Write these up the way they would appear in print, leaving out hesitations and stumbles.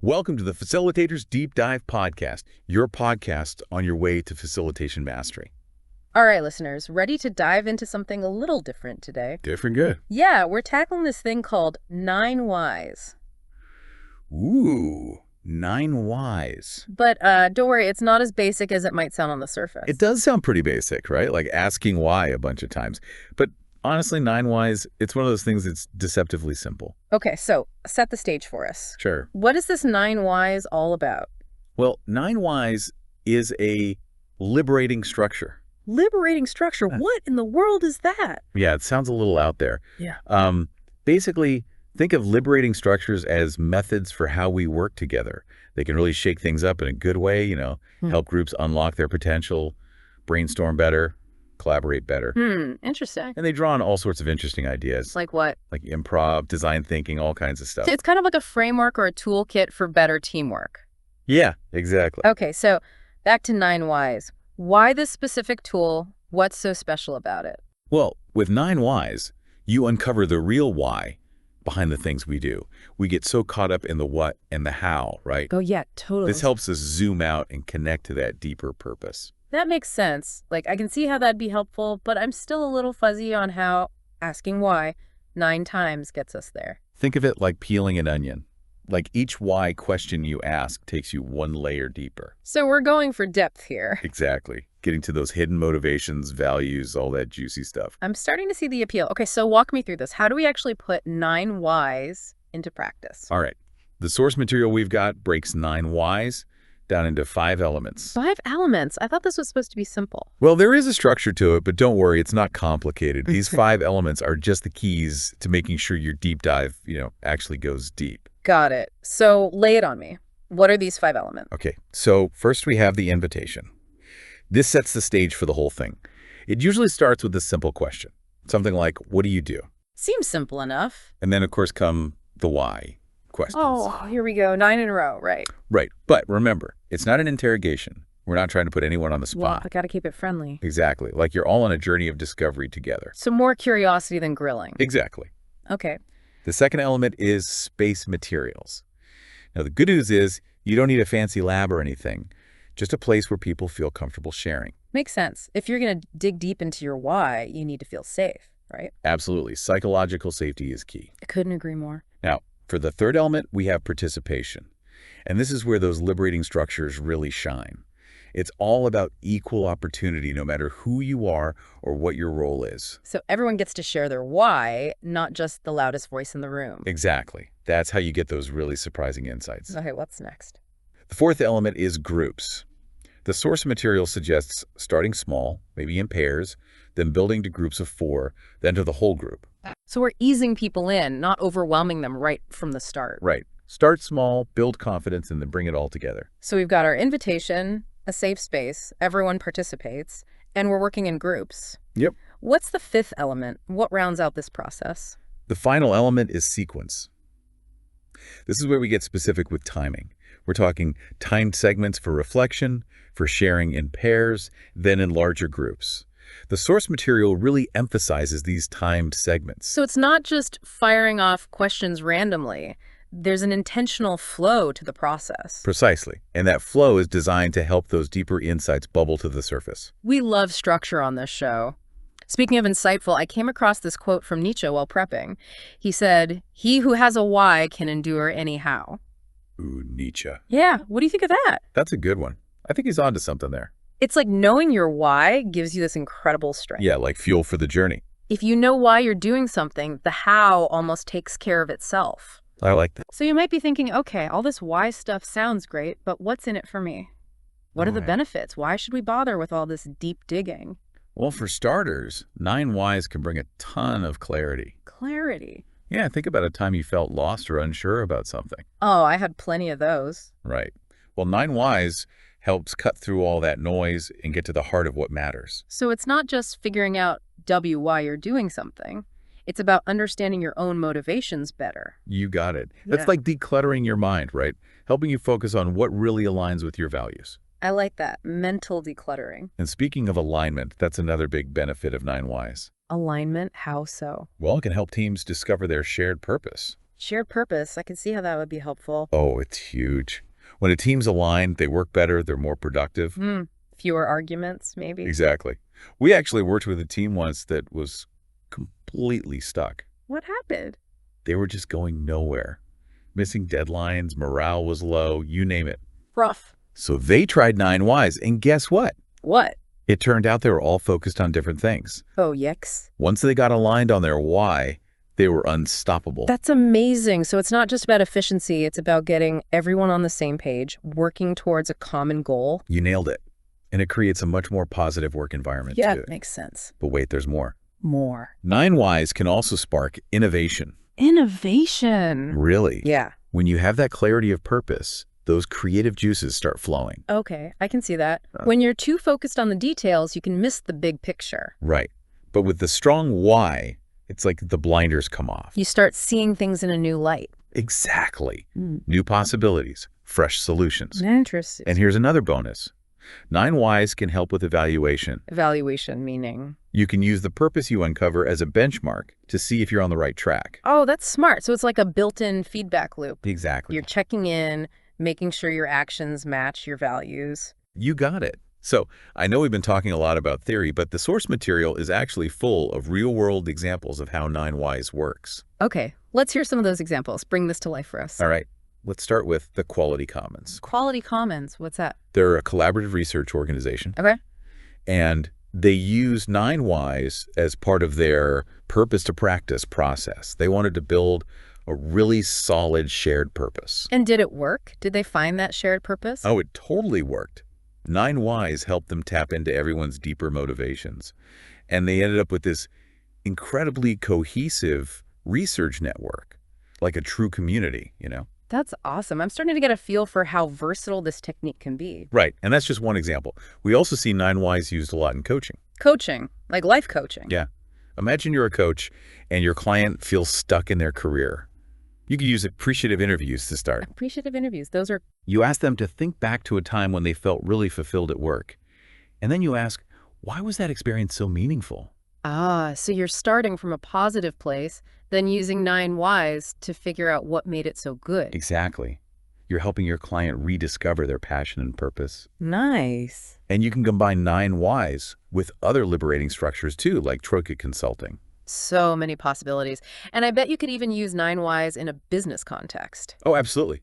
Welcome to the Facilitators Deep Dive Podcast, your podcast on your way to facilitation mastery. All right, listeners, ready to dive into something a little different today? Different good. Yeah, we're tackling this thing called 9 Whys. Ooh, 9 whys. But don't worry, it's not as basic as it might sound on the surface. It does sound pretty basic, right? Like asking why a bunch of times. But honestly, 9 whys, it's one of those things that's deceptively simple. Okay, so set the stage for us. Sure. What is this 9 Whys all about? Well, 9 whys is a liberating structure. Liberating structure? What in the world is that? Yeah, it sounds a little out there. Yeah. Basically, think of liberating structures as methods for how we work together. They can really shake things up in a good way, help groups unlock their potential, brainstorm better, collaborate better. Interesting. And they draw on all sorts of interesting ideas. Like what? Like improv, design thinking, all kinds of stuff. So it's kind of like a framework or a toolkit for better teamwork. Yeah, exactly. Okay, so back to 9 Whys. Why this specific tool? What's so special about it? Well, with 9 whys, you uncover the real why behind the things we do. We get so caught up in the what and the how, right? Oh, yeah, totally. This helps us zoom out and connect to that deeper purpose. That makes sense. Like, I can see how that'd be helpful, but I'm still a little fuzzy on how asking why 9 times gets us there. Think of it like peeling an onion. Like each why question you ask takes you one layer deeper. So we're going for depth here. Exactly. Getting to those hidden motivations, values, all that juicy stuff. I'm starting to see the appeal. Okay, so walk me through this. How do we actually put 9 whys into practice? All right. The source material we've got breaks 9 whys down into 5 elements. 5 elements? I thought this was supposed to be simple. Well, there is a structure to it, but don't worry, it's not complicated. These 5 elements are just the keys to making sure your deep dive, actually goes deep. Got it. So lay it on me. What are these 5 elements? Okay, so first we have the invitation. This sets the stage for the whole thing. It usually starts with a simple question. Something like, what do you do? Seems simple enough. And then, of course, come the why questions. Oh, here we go. 9 in a row, right? Right. But remember, it's not an interrogation. We're not trying to put anyone on the spot. Well, I got to keep it friendly. Exactly. Like you're all on a journey of discovery together. So more curiosity than grilling. Exactly. Okay. The second element is space materials. Now, the good news is you don't need a fancy lab or anything, just a place where people feel comfortable sharing. Makes sense. If you're going to dig deep into your why, you need to feel safe, right? Absolutely. Psychological safety is key. I couldn't agree more. Now, for the third element, we have participation. And this is where those liberating structures really shine. It's all about equal opportunity, no matter who you are or what your role is. So everyone gets to share their why, not just the loudest voice in the room. Exactly. That's how you get those really surprising insights. Okay, what's next? The fourth element is groups. The source material suggests starting small, maybe in pairs, then building to groups of 4, then to the whole group. So we're easing people in, not overwhelming them right from the start. Right. Start small, build confidence, and then bring it all together. So we've got our invitation, a safe space, everyone participates, and we're working in groups. Yep. What's the 5th element? What rounds out this process? The final element is sequence. This is where we get specific with timing. We're talking timed segments for reflection, for sharing in pairs, then in larger groups. The source material really emphasizes these timed segments. So it's not just firing off questions randomly. There's an intentional flow to the process. Precisely. And that flow is designed to help those deeper insights bubble to the surface. We love structure on this show. Speaking of insightful, I came across this quote from Nietzsche while prepping. He said, "He who has a why can endure any how." Ooh, Nietzsche. Yeah, what do you think of that? That's a good one. I think he's onto something there. It's like knowing your why gives you this incredible strength. Yeah, like fuel for the journey. If you know why you're doing something, the how almost takes care of itself. I like that. So you might be thinking, okay, all this why stuff sounds great, but what's in it for me? What are the benefits? Why should we bother with all this deep digging? Well, for starters, 9 whys can bring a ton of clarity. Clarity. Yeah, think about a time you felt lost or unsure about something. Oh, I had plenty of those. Right. Well, 9 whys helps cut through all that noise and get to the heart of what matters. So it's not just figuring out why you're doing something. It's about understanding your own motivations better. You got it. That's like decluttering your mind, right? Helping you focus on what really aligns with your values. I like that. Mental decluttering. And speaking of alignment, that's another big benefit of 9 whys. Alignment? How so? Well, it can help teams discover their shared purpose. Shared purpose. I can see how that would be helpful. Oh, it's huge. When a team's aligned, they work better, they're more productive. Fewer arguments, maybe. Exactly. We actually worked with a team once that was completely stuck. What happened? They were just going nowhere. Missing deadlines, morale was low, you name it. Rough. So they tried 9 Whys, and guess what? What? It turned out they were all focused on different things. Oh, yikes. Once they got aligned on their why, they were unstoppable. That's amazing. So it's not just about efficiency. It's about getting everyone on the same page, working towards a common goal. You nailed it. And it creates a much more positive work environment, Yeah, too. makes sense. But wait, there's more. More. 9 Whys can also spark innovation. Innovation. Really? Yeah. When you have that clarity of purpose, those creative juices start flowing. Okay, I can see that. When you're too focused on the details, you can miss the big picture. Right. But with the strong why, it's like the blinders come off. You start seeing things in a new light. Exactly. New possibilities, fresh solutions. Interesting. And here's another bonus. 9 Whys can help with evaluation. Evaluation meaning? You can use the purpose you uncover as a benchmark to see if you're on the right track. Oh, that's smart. So it's like a built-in feedback loop. Exactly. You're checking in, making sure your actions match your values. You got it. So I know we've been talking a lot about theory, but the source material is actually full of real-world examples of how 9 Whys works. Okay, let's hear some of those examples. Bring this to life for us. All right. Let's start with the Quality Commons. Quality Commons, what's that? They're a collaborative research organization. Okay. And they use 9 Whys as part of their purpose to practice process. They wanted to build a really solid shared purpose. And did it work? Did they find that shared purpose? Oh, it totally worked. 9 Whys helped them tap into everyone's deeper motivations. And they ended up with this incredibly cohesive research network, like a true community, you know? That's awesome. I'm starting to get a feel for how versatile this technique can be. Right. And that's just one example. We also see 9 Whys used a lot in coaching. Coaching, like life coaching. Yeah. Imagine you're a coach and your client feels stuck in their career. You could use appreciative interviews to start. Appreciative interviews, those are... You ask them to think back to a time when they felt really fulfilled at work. And then you ask, why was that experience so meaningful? Ah, so you're starting from a positive place, then using 9 Whys to figure out what made it so good. Exactly. You're helping your client rediscover their passion and purpose. Nice. And you can combine 9 Whys with other liberating structures too, like Troika Consulting. So many possibilities. And I bet you could even use 9 Whys in a business context. Oh, absolutely.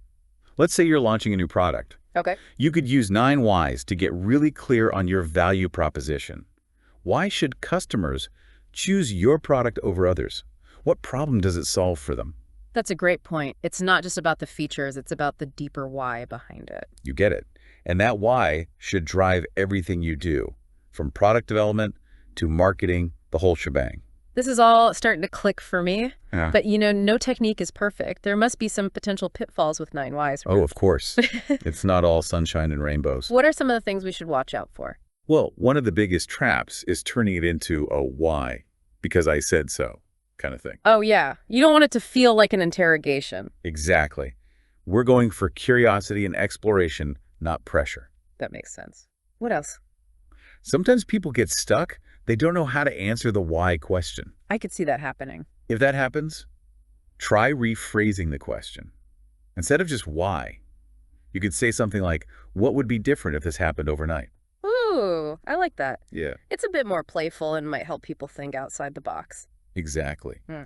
Let's say you're launching a new product. Okay. You could use 9 Whys to get really clear on your value proposition. Why should customers choose your product over others? What problem does it solve for them? That's a great point. It's not just about the features, it's about the deeper why behind it. You get it. And that why should drive everything you do, from product development to marketing, the whole shebang. This is all starting to click for me. Yeah. But, you know, no technique is perfect. There must be some potential pitfalls with 9 Whys. Oh, of course. It's not all sunshine and rainbows. What are some of the things we should watch out for? Well, one of the biggest traps is turning it into a why, because I said so kind of thing. Oh, yeah. You don't want it to feel like an interrogation. Exactly. We're going for curiosity and exploration, not pressure. That makes sense. What else? Sometimes people get stuck. They don't know how to answer the why question. I could see that happening. If that happens, try rephrasing the question. Instead of just why, you could say something like, what would be different if this happened overnight? Ooh, I like that. Yeah, It's a bit more playful and might help people think outside the box. exactly. Hmm.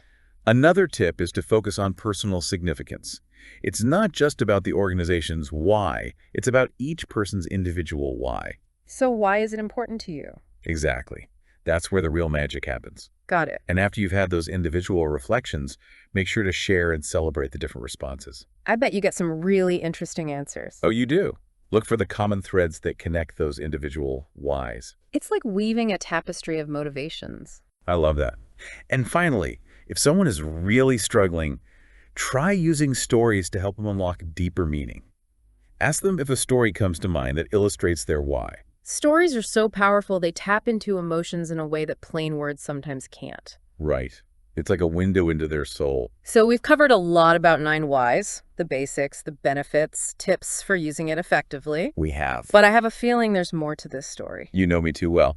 Another tip is to focus on personal significance. It's not just about the organization's why, it's about each person's individual why. So why is it important to you? Exactly. That's where the real magic happens. Got it. And after you've had those individual reflections, make sure to share and celebrate the different responses. I bet you get some really interesting answers. Oh, you do. Look for the common threads that connect those individual whys. It's like weaving a tapestry of motivations. I love that. And finally, if someone is really struggling, try using stories to help them unlock deeper meaning. Ask them if a story comes to mind that illustrates their why. Stories are so powerful, they tap into emotions in a way that plain words sometimes can't. Right. It's like a window into their soul. So we've covered a lot about 9 Whys, the basics, the benefits, tips for using it effectively. We have. But I have a feeling there's more to this story. You know me too well.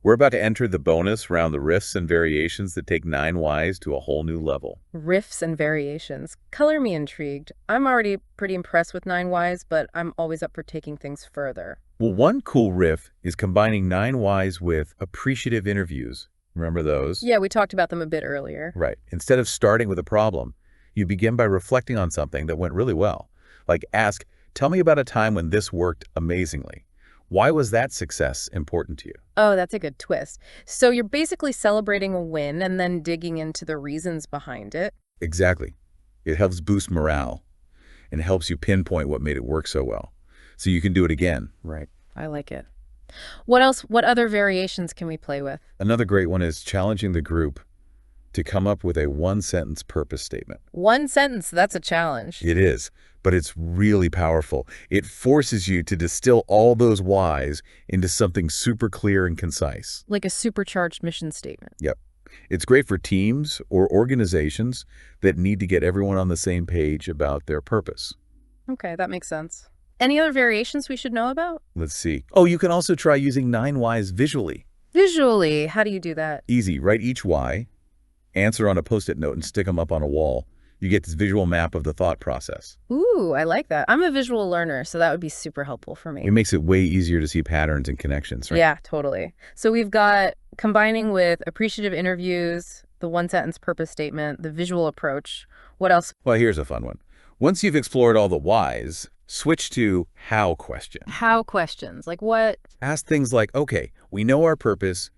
We're about to enter the bonus round, the riffs and variations that take 9 whys to a whole new level. Riffs and variations. Color me intrigued. I'm already pretty impressed with 9 whys, but I'm always up for taking things further. Well, one cool riff is combining 9 whys with appreciative interviews. Remember those? Yeah, we talked about them a bit earlier. Right. Instead of starting with a problem, you begin by reflecting on something that went really well. Like ask, tell me about a time when this worked amazingly. Why was that success important to you? Oh, that's a good twist. So you're basically celebrating a win and then digging into the reasons behind it. Exactly. It helps boost morale and helps you pinpoint what made it work so well, so you can do it again. Right. I like it. What else? What other variations can we play with? Another great one is challenging the group to come up with a one-sentence purpose statement. One sentence, that's a challenge. It is, but it's really powerful. It forces you to distill all those whys into something super clear and concise. Like a supercharged mission statement. Yep. It's great for teams or organizations that need to get everyone on the same page about their purpose. Okay, that makes sense. Any other variations we should know about? Let's see. Oh, you can also try using 9 whys visually. Visually, how do you do that? Easy. Write each why, answer on a Post-it note, and stick them up on a wall. You get this visual map of the thought process. Ooh, I like that. I'm a visual learner, so that would be super helpful for me. It makes it way easier to see patterns and connections, right? Yeah, totally. So we've got combining with appreciative interviews, the one-sentence purpose statement, the visual approach. What else? Well, here's a fun one. Once you've explored all the whys, switch to how questions. How questions? Like what? Ask things like, okay, we know our purpose.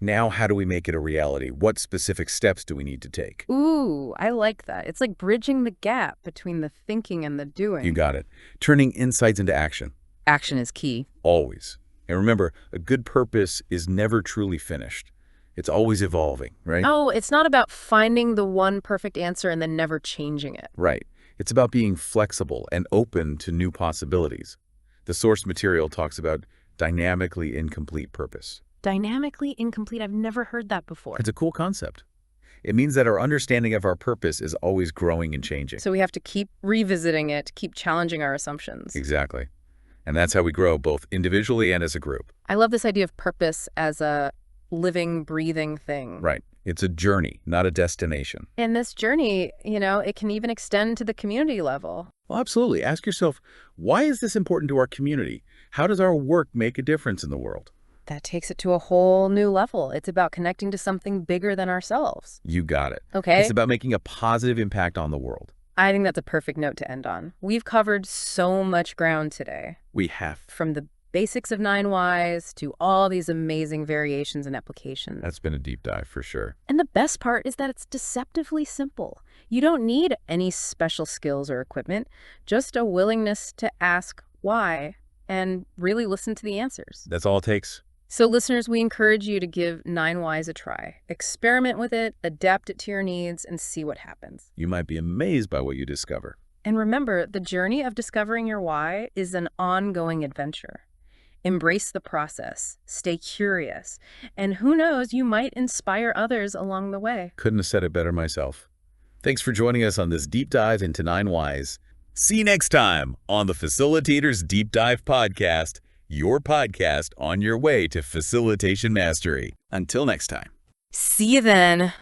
Now, how do we make it a reality? What specific steps do we need to take? Ooh, I like that. It's like bridging the gap between the thinking and the doing. You got it. Turning insights into action. Action is key. Always. And remember, a good purpose is never truly finished. It's always evolving, right? Oh, it's not about finding the one perfect answer and then never changing it. Right. It's about being flexible and open to new possibilities. The source material talks about dynamically incomplete purpose. Dynamically incomplete. I've never heard that before. It's a cool concept. It means that our understanding of our purpose is always growing and changing. So we have to keep revisiting it, keep challenging our assumptions. Exactly. And that's how we grow, both individually and as a group. I love this idea of purpose as a living, breathing thing. Right. It's a journey, not a destination. And this journey, it can even extend to the community level. Well, absolutely. Ask yourself, why is this important to our community? How does our work make a difference in the world? That takes it to a whole new level. It's about connecting to something bigger than ourselves. You got it. Okay. It's about making a positive impact on the world. I think that's a perfect note to end on. We've covered so much ground today. We have. From the basics of 9 whys to all these amazing variations and applications. That's been a deep dive for sure. And the best part is that it's deceptively simple. You don't need any special skills or equipment, just a willingness to ask why and really listen to the answers. That's all it takes. So listeners, we encourage you to give 9 whys a try. Experiment with it, adapt it to your needs, and see what happens. You might be amazed by what you discover. And remember, the journey of discovering your why is an ongoing adventure. Embrace the process, stay curious, and who knows, you might inspire others along the way. Couldn't have said it better myself. Thanks for joining us on this deep dive into 9 whys. See you next time on the Facilitators Deep Dive Podcast, your podcast on your way to facilitation mastery. Until next time. See you then.